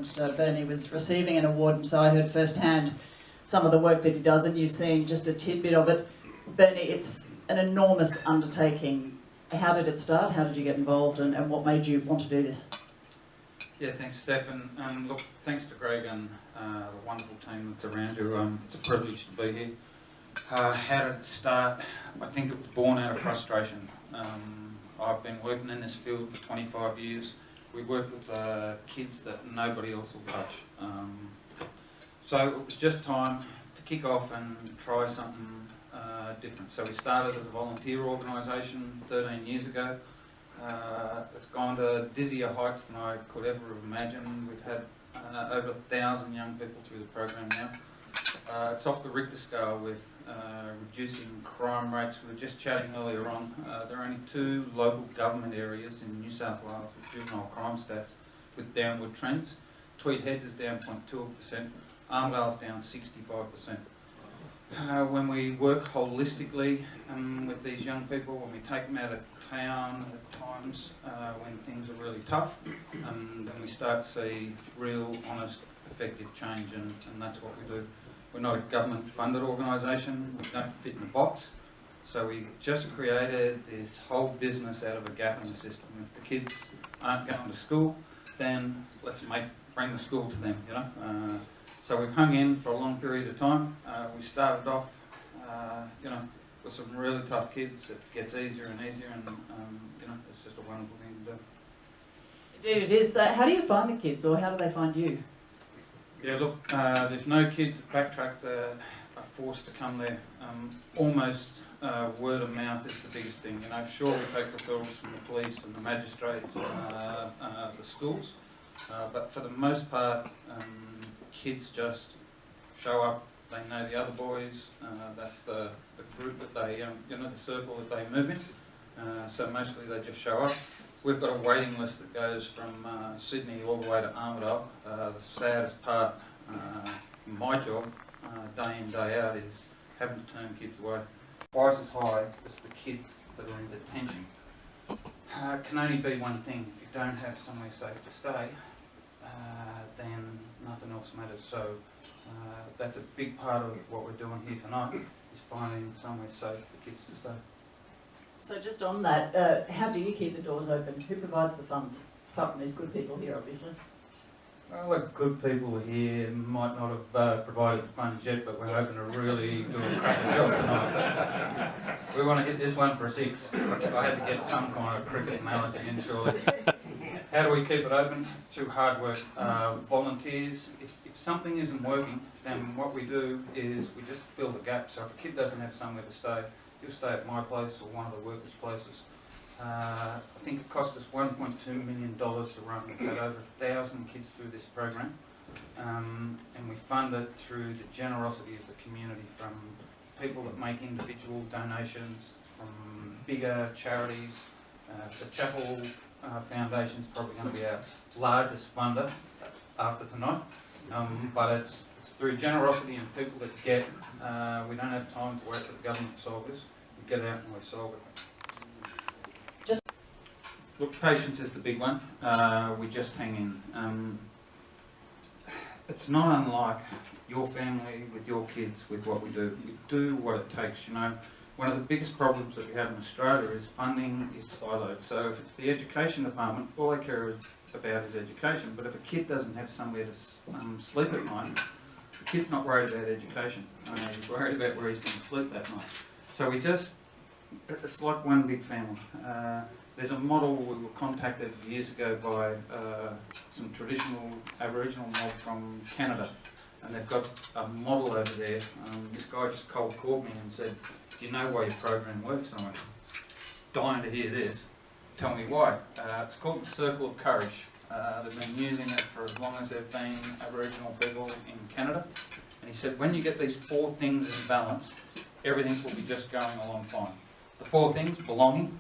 and Bernie was receiving an award, and so I heard firsthand some of the work that he does, and you've seen just a tidbit of it. Bernie, it's an enormous undertaking. How did it start? How did you get involved, and what made you want to do this? Yeah, thanks, Steph, and look, thanks to Greg and the wonderful team that's around you. It's a privilege to be here. How did it start? I think it was born out of frustration. I've been working in this field for 25 years. We work with kids that nobody else will touch. So it was just time to kick off and try something different. So we started as a volunteer organisation 13 years ago. It's gone to dizzier heights than I could ever have imagined. We've had over 1,000 young people through the program now. It's off the Richter scale with reducing crime rates. We were just chatting earlier on. There are only 2 local government areas in New South Wales with juvenile crime stats with downward trends. Tweed Heads is down 0.2%, Armdale's down 65%. When we work holistically with these young people, when we take them out of town at times when things are really tough, then we start to see real, honest, effective change, and that's what we do. We're not a government-funded organisation. We don't fit in a box. So we just created this whole business out of a gap in the system. If the kids aren't going to school, then let's bring the school to them, you know. So we've hung in for a long period of time. We started off, with some really tough kids. It gets easier and easier, and it's just a wonderful thing to do. Indeed, it is. How do you find the kids, or how do they find you? Yeah, look, there's no kids at BackTrack that are forced to come there. Almost word of mouth is the biggest thing. You know, sure, we take referrals from the police and the magistrates, the schools, but for the most part, kids just show up. They know the other boys. That's the group that they, the circle that they move in. So mostly they just show up. We've got a waiting list that goes from Sydney all the way to Armidale. The saddest part in my job, day in, day out, is having to turn kids away. Twice as high as the kids that are in detention. Can only be one thing. If you don't have somewhere safe to stay, then nothing else matters. So that's a big part of what we're doing here tonight, is finding somewhere safe for kids to stay. So just on that, how do you keep the doors open? Who provides the funds? Apart from these good people here, obviously. Well, the good people here might not have provided the funds yet, but we're hoping to really do a cracker job tonight. We want to hit this one for a 6. I had to get some kind of cricket analogy in, surely. How do we keep it open? Through hard work. Volunteers. If something isn't working, then what we do is we just fill the gap. So if a kid doesn't have somewhere to stay, he'll stay at my place or one of the workers' places. I think it cost us $1.2 million to run. We've had over 1,000 kids through this program, and we fund it through the generosity of the community, from people that make individual donations, from bigger charities. The Chappell Foundation is probably going to be our largest funder after tonight, but it's through generosity and people that get. We don't have time to wait for the government to solve this. We get out and we solve it. Look, patience is the big one. We just hang in. It's not unlike your family with your kids with what we do. We do what it takes, you know. One of the biggest problems that we have in Australia is funding is siloed. So if it's the education department, all they care about is education. But if a kid doesn't have somewhere to sleep at night, the kid's not worried about education. He's worried about where he's going to sleep that night. So it's like one big family. There's a model. We were contacted years ago by some traditional Aboriginal mob from Canada, and they've got a model over there. This guy just cold called me and said, "Do you know why your program works?" I went, "Dying to hear this. Tell me why." It's called the Circle of Courage. They've been using it for as long as they've been Aboriginal people in Canada. And he said, when you get these 4 things in balance, everything will be just going along fine. The 4 things: belonging,